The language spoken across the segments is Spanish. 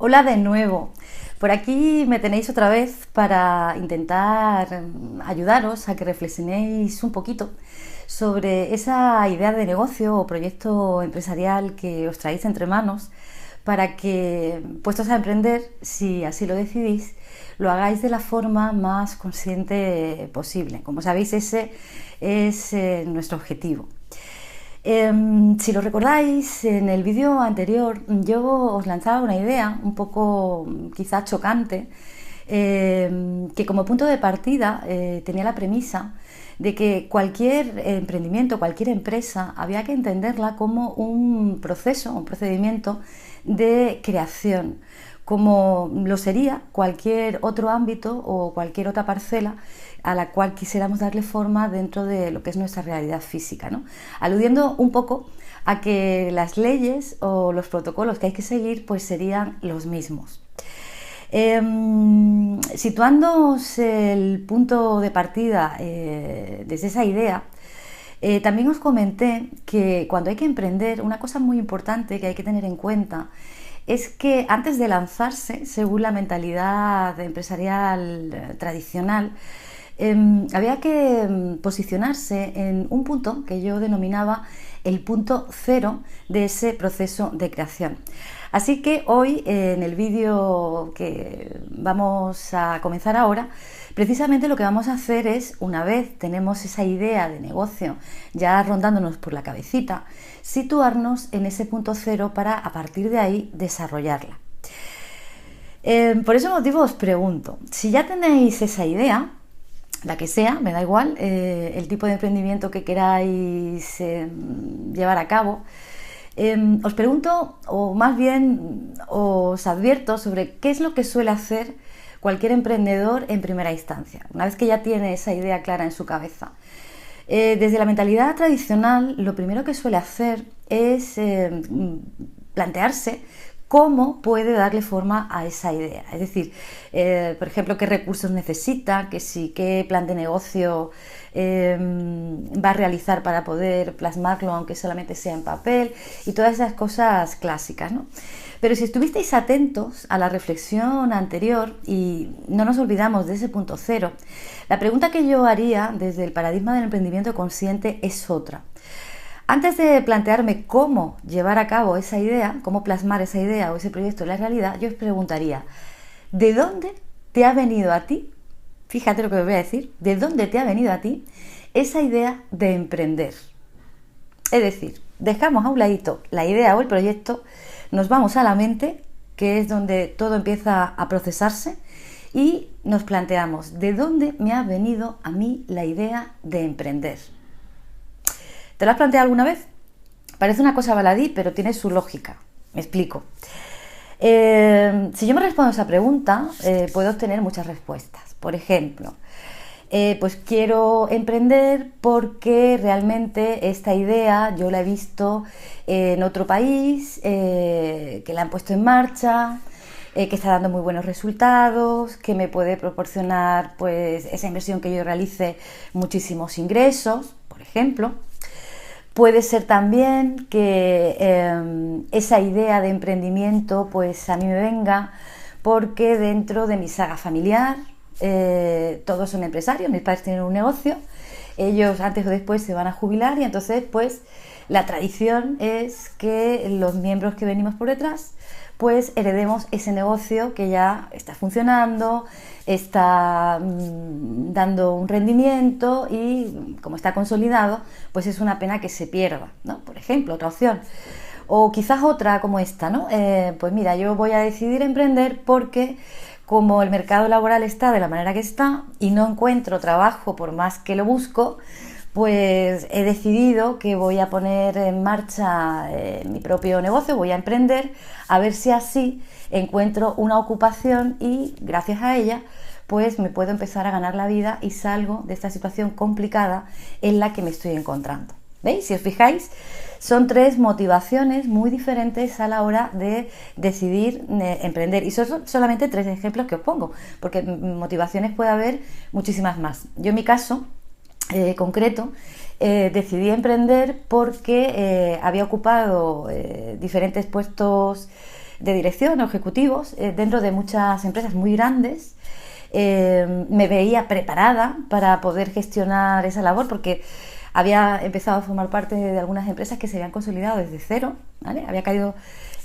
Hola de nuevo. Por aquí me tenéis otra vez para intentar ayudaros a que reflexionéis un poquito sobre esa idea de negocio o proyecto empresarial que os traéis entre manos para que, puestos a emprender, si así lo decidís, lo hagáis de la forma más consciente posible. Como sabéis, ese es nuestro objetivo. Si lo recordáis, en el vídeo anterior yo os lanzaba una idea un poco quizás chocante, que como punto de partida tenía la premisa de que cualquier emprendimiento, cualquier empresa, había que entenderla como un proceso, un procedimiento de creación, como lo sería cualquier otro ámbito o cualquier otra parcela a la cual quisiéramos darle forma dentro de lo que es nuestra realidad física, ¿no? Aludiendo un poco a que las leyes o los protocolos que hay que seguir pues serían los mismos. Situándoos el punto de partida desde esa idea, también os comenté que cuando hay que emprender, una cosa muy importante que hay que tener en cuenta es que antes de lanzarse, según la mentalidad empresarial tradicional, había que posicionarse en un punto que yo denominaba el punto cero de ese proceso de creación. Así que hoy, en el vídeo que vamos a comenzar ahora, precisamente lo que vamos a hacer es, una vez tenemos esa idea de negocio ya rondándonos por la cabecita, situarnos en ese punto cero para a partir de ahí desarrollarla. Por ese motivo os pregunto, si ya tenéis esa idea, la que sea, me da igual, el tipo de emprendimiento que queráis llevar a cabo, os pregunto, o más bien os advierto sobre qué es lo que suele hacer cualquier emprendedor en primera instancia, una vez que ya tiene esa idea clara en su cabeza. Desde la mentalidad tradicional, lo primero que suele hacer es plantearse cómo puede darle forma a esa idea. Es decir, por ejemplo, qué recursos necesita, qué plan de negocio va a realizar para poder plasmarlo, aunque solamente sea en papel, y todas esas cosas clásicas, ¿no? Pero si estuvisteis atentos a la reflexión anterior y no nos olvidamos de ese punto cero, la pregunta que yo haría desde el paradigma del emprendimiento consciente es otra. Antes de plantearme cómo llevar a cabo esa idea, cómo plasmar esa idea o ese proyecto en la realidad, yo os preguntaría, ¿de dónde te ha venido a ti? Fíjate lo que os voy a decir, ¿de dónde te ha venido a ti esa idea de emprender? Es decir, dejamos a un ladito la idea o el proyecto, nos vamos a la mente, que es donde todo empieza a procesarse, y nos planteamos, ¿de dónde me ha venido a mí la idea de emprender? ¿Te lo has planteado alguna vez? Parece una cosa baladí, pero tiene su lógica. Me explico. Si yo me respondo a esa pregunta, puedo obtener muchas respuestas. Por ejemplo, pues quiero emprender porque realmente esta idea yo la he visto en otro país, que la han puesto en marcha, que está dando muy buenos resultados, que me puede proporcionar pues esa inversión que yo realice muchísimos ingresos, por ejemplo. Puede ser también que esa idea de emprendimiento pues a mí me venga porque dentro de mi saga familiar todos son empresarios, mis padres tienen un negocio, ellos antes o después se van a jubilar y entonces pues la tradición es que los miembros que venimos por detrás pues heredemos ese negocio que ya está funcionando, está dando un rendimiento y como está consolidado, pues es una pena que se pierda, ¿no? Por ejemplo, otra opción. O quizás otra como esta, ¿no? Pues mira, yo voy a decidir emprender porque como el mercado laboral está de la manera que está y no encuentro trabajo por más que lo busco, pues he decidido que voy a poner en marcha mi propio negocio, voy a emprender, a ver si así encuentro una ocupación y gracias a ella pues me puedo empezar a ganar la vida y salgo de esta situación complicada en la que me estoy encontrando. ¿Veis? Si os fijáis, son tres motivaciones muy diferentes a la hora de decidir emprender. Y son solamente tres ejemplos que os pongo, porque motivaciones puede haber muchísimas más. Yo en mi caso concreto, decidí emprender porque había ocupado diferentes puestos de dirección o ejecutivos dentro de muchas empresas muy grandes. Me veía preparada para poder gestionar esa labor porque había empezado a formar parte de algunas empresas que se habían consolidado desde cero, ¿vale? Había caído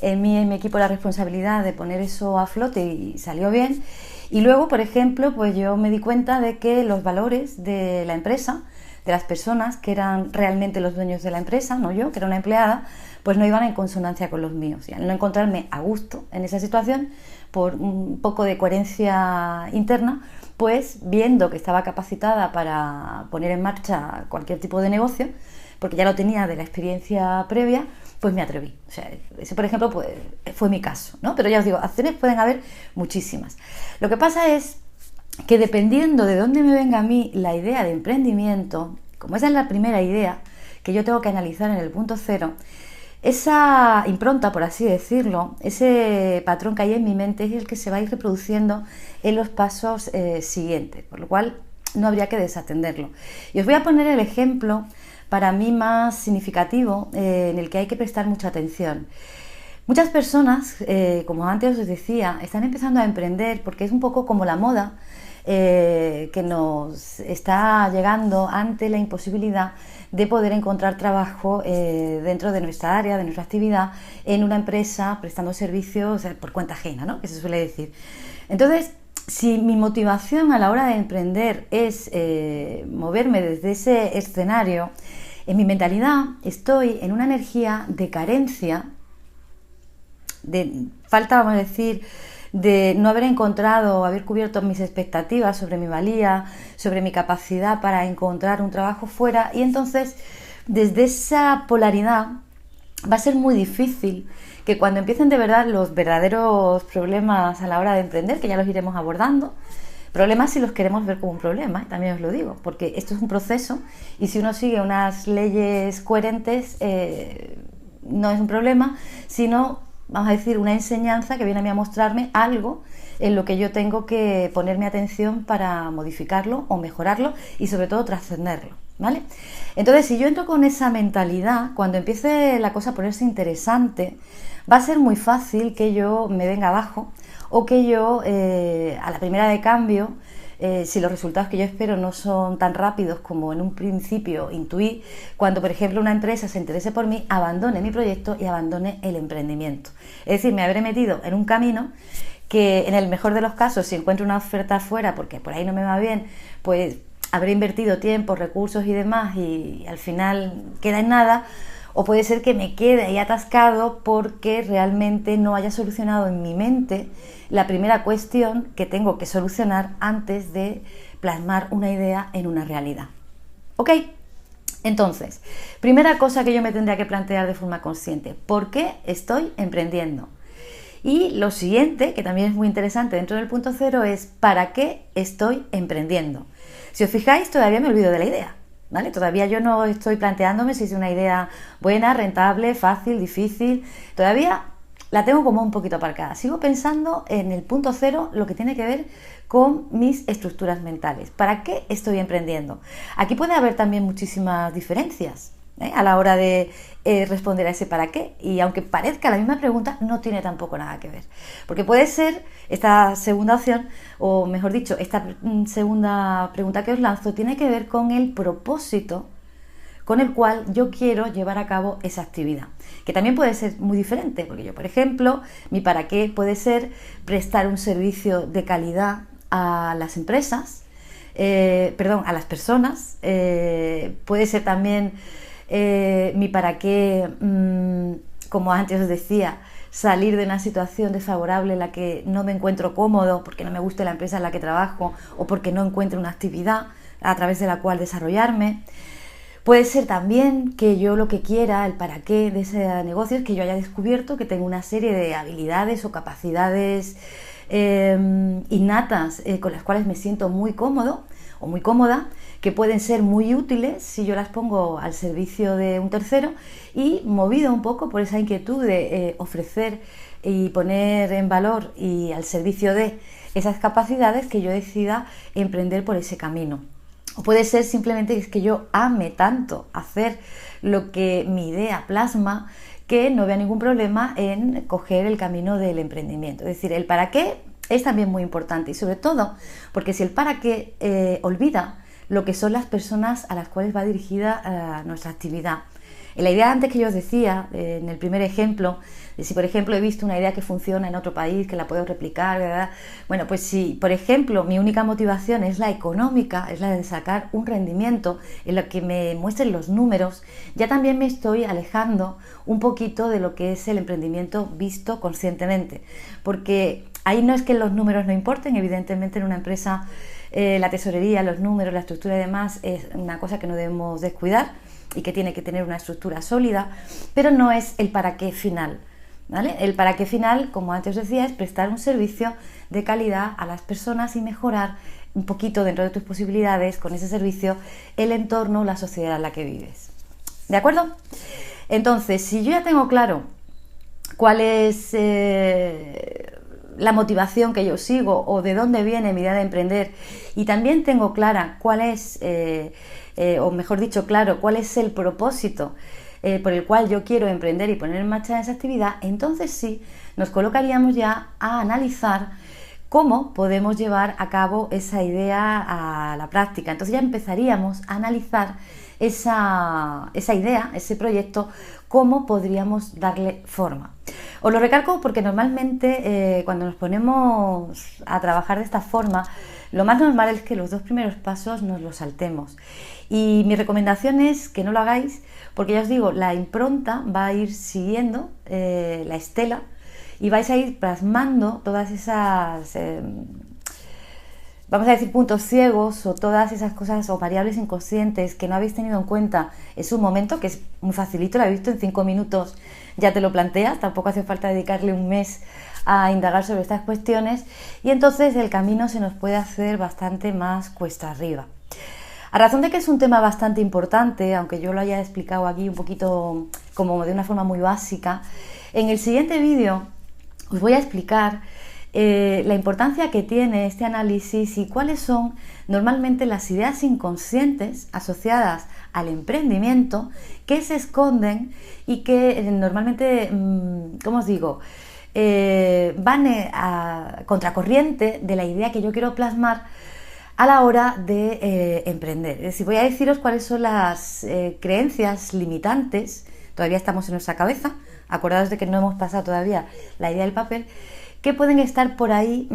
en mí y en mi equipo la responsabilidad de poner eso a flote y salió bien. Y luego, por ejemplo, pues yo me di cuenta de que los valores de la empresa, de las personas que eran realmente los dueños de la empresa, no yo, que era una empleada, pues no iban en consonancia con los míos. Y al no encontrarme a gusto en esa situación, por un poco de coherencia interna, pues viendo que estaba capacitada para poner en marcha cualquier tipo de negocio, porque ya lo tenía de la experiencia previa, pues me atreví. O sea, ese, por ejemplo, pues, fue mi caso, ¿no? Pero ya os digo, acciones pueden haber muchísimas. Lo que pasa es que dependiendo de dónde me venga a mí la idea de emprendimiento, como esa es la primera idea que yo tengo que analizar en el punto cero, esa impronta, por así decirlo, ese patrón que hay en mi mente es el que se va a ir reproduciendo en los pasos siguientes, por lo cual no habría que desatenderlo. Y os voy a poner el ejemplo para mí más significativo, en el que hay que prestar mucha atención. Muchas personas, como antes os decía, están empezando a emprender porque es un poco como la moda que nos está llegando ante la imposibilidad de poder encontrar trabajo dentro de nuestra área, de nuestra actividad, en una empresa prestando servicios por cuenta ajena, ¿no? Que se suele decir. Entonces, si mi motivación a la hora de emprender es moverme desde ese escenario, en mi mentalidad estoy en una energía de carencia, de falta, vamos a decir, de no haber encontrado o haber cubierto mis expectativas sobre mi valía, sobre mi capacidad para encontrar un trabajo fuera, y entonces desde esa polaridad va a ser muy difícil que cuando empiecen de verdad los verdaderos problemas a la hora de emprender, que ya los iremos abordando, problemas si los queremos ver como un problema, también os lo digo, porque esto es un proceso y si uno sigue unas leyes coherentes no es un problema, sino, vamos a decir, una enseñanza que viene a mí a mostrarme algo en lo que yo tengo que ponerme atención para modificarlo o mejorarlo y sobre todo trascenderlo, ¿vale? Entonces, si yo entro con esa mentalidad, cuando empiece la cosa a ponerse interesante, va a ser muy fácil que yo me venga abajo o que yo a la primera de cambio, si los resultados que yo espero no son tan rápidos como en un principio intuí, cuando por ejemplo una empresa se interese por mí, abandone mi proyecto y abandone el emprendimiento. Es decir, me habré metido en un camino que en el mejor de los casos, si encuentro una oferta afuera porque por ahí no me va bien, pues habré invertido tiempo, recursos y demás y al final queda en nada. O puede ser que me quede ahí atascado porque realmente no haya solucionado en mi mente la primera cuestión que tengo que solucionar antes de plasmar una idea en una realidad. ¿Ok? Entonces, primera cosa que yo me tendría que plantear de forma consciente: ¿por qué estoy emprendiendo? Y lo siguiente, que también es muy interesante dentro del punto cero, es ¿para qué estoy emprendiendo? Si os fijáis, todavía me olvido de la idea, ¿vale? Todavía yo no estoy planteándome si es una idea buena, rentable, fácil, difícil. Todavía la tengo como un poquito aparcada. Sigo pensando en el punto cero, lo que tiene que ver con mis estructuras mentales. ¿Para qué estoy emprendiendo? Aquí puede haber también muchísimas diferencias a la hora de responder a ese para qué, y aunque parezca la misma pregunta, no tiene tampoco nada que ver, porque puede ser esta segunda opción, o mejor dicho, esta segunda pregunta que os lanzo tiene que ver con el propósito con el cual yo quiero llevar a cabo esa actividad, que también puede ser muy diferente, porque yo, por ejemplo, mi para qué puede ser prestar un servicio de calidad a las empresas, a las personas, puede ser también mi para qué, como antes os decía, salir de una situación desfavorable en la que no me encuentro cómodo porque no me gusta la empresa en la que trabajo o porque no encuentro una actividad a través de la cual desarrollarme. Puede ser también que yo lo que quiera, el para qué de ese negocio, es que yo haya descubierto que tengo una serie de habilidades o capacidades innatas con las cuales me siento muy cómodo o muy cómoda, que pueden ser muy útiles si yo las pongo al servicio de un tercero, y movido un poco por esa inquietud de ofrecer y poner en valor y al servicio de esas capacidades, que yo decida emprender por ese camino. O puede ser simplemente que yo ame tanto hacer lo que mi idea plasma que no vea ningún problema en coger el camino del emprendimiento. Es decir, el para qué es también muy importante, y sobre todo porque si el para qué olvida lo que son las personas a las cuales va dirigida nuestra actividad. En la idea antes que yo os decía, en el primer ejemplo, de si por ejemplo he visto una idea que funciona en otro país, que la puedo replicar, ¿verdad? Bueno, pues si por ejemplo mi única motivación es la económica, es la de sacar un rendimiento en lo que me muestren los números, ya también me estoy alejando un poquito de lo que es el emprendimiento visto conscientemente, porque ahí no es que los números no importen, evidentemente en una empresa la tesorería, los números, la estructura y demás es una cosa que no debemos descuidar y que tiene que tener una estructura sólida, pero no es el para qué final, ¿vale? El para qué final, como antes os decía, es prestar un servicio de calidad a las personas y mejorar un poquito dentro de tus posibilidades con ese servicio el entorno, la sociedad en la que vives. ¿De acuerdo? Entonces, si yo ya tengo claro cuál es la motivación que yo sigo o de dónde viene mi idea de emprender, y también tengo clara cuál es, o mejor dicho, claro, cuál es el propósito por el cual yo quiero emprender y poner en marcha esa actividad, entonces sí nos colocaríamos ya a analizar cómo podemos llevar a cabo esa idea a la práctica. Entonces ya empezaríamos a analizar esa idea, ese proyecto, cómo podríamos darle forma. Os lo recalco porque normalmente cuando nos ponemos a trabajar de esta forma, lo más normal es que los 2 primeros pasos nos los saltemos. Y mi recomendación es que no lo hagáis, porque ya os digo, la impronta va a ir siguiendo la estela y vais a ir plasmando todas esas, vamos a decir, puntos ciegos o todas esas cosas o variables inconscientes que no habéis tenido en cuenta en su momento, que es muy facilito, lo habéis visto en 5 minutos, ya te lo planteas, tampoco hace falta dedicarle un mes a indagar sobre estas cuestiones, y entonces el camino se nos puede hacer bastante más cuesta arriba. A razón de que es un tema bastante importante, aunque yo lo haya explicado aquí un poquito como de una forma muy básica, en el siguiente vídeo os voy a explicar la importancia que tiene este análisis y cuáles son normalmente las ideas inconscientes asociadas al emprendimiento que se esconden y que normalmente, ¿cómo os digo?, van a contracorriente de la idea que yo quiero plasmar a la hora de emprender. Es decir, voy a deciros cuáles son las creencias limitantes, todavía estamos en nuestra cabeza, acordaos de que no hemos pasado todavía la idea del papel, que pueden estar por ahí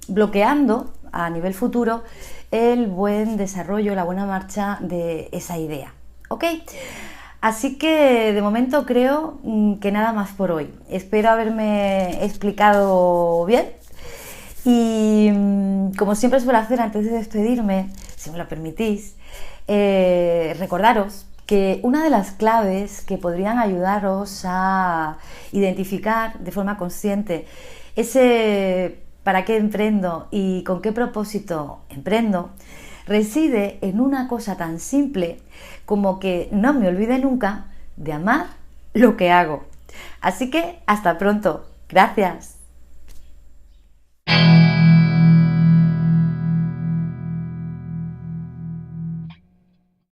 bloqueando a nivel futuro el buen desarrollo, la buena marcha de esa idea. ¿Ok? Así que de momento creo que nada más por hoy. Espero haberme explicado bien y como siempre suelo hacer antes de despedirme, si me lo permitís, recordaros que una de las claves que podrían ayudaros a identificar de forma consciente ese para qué emprendo y con qué propósito emprendo, reside en una cosa tan simple como que no me olvide nunca de amar lo que hago. Así que hasta pronto. Gracias.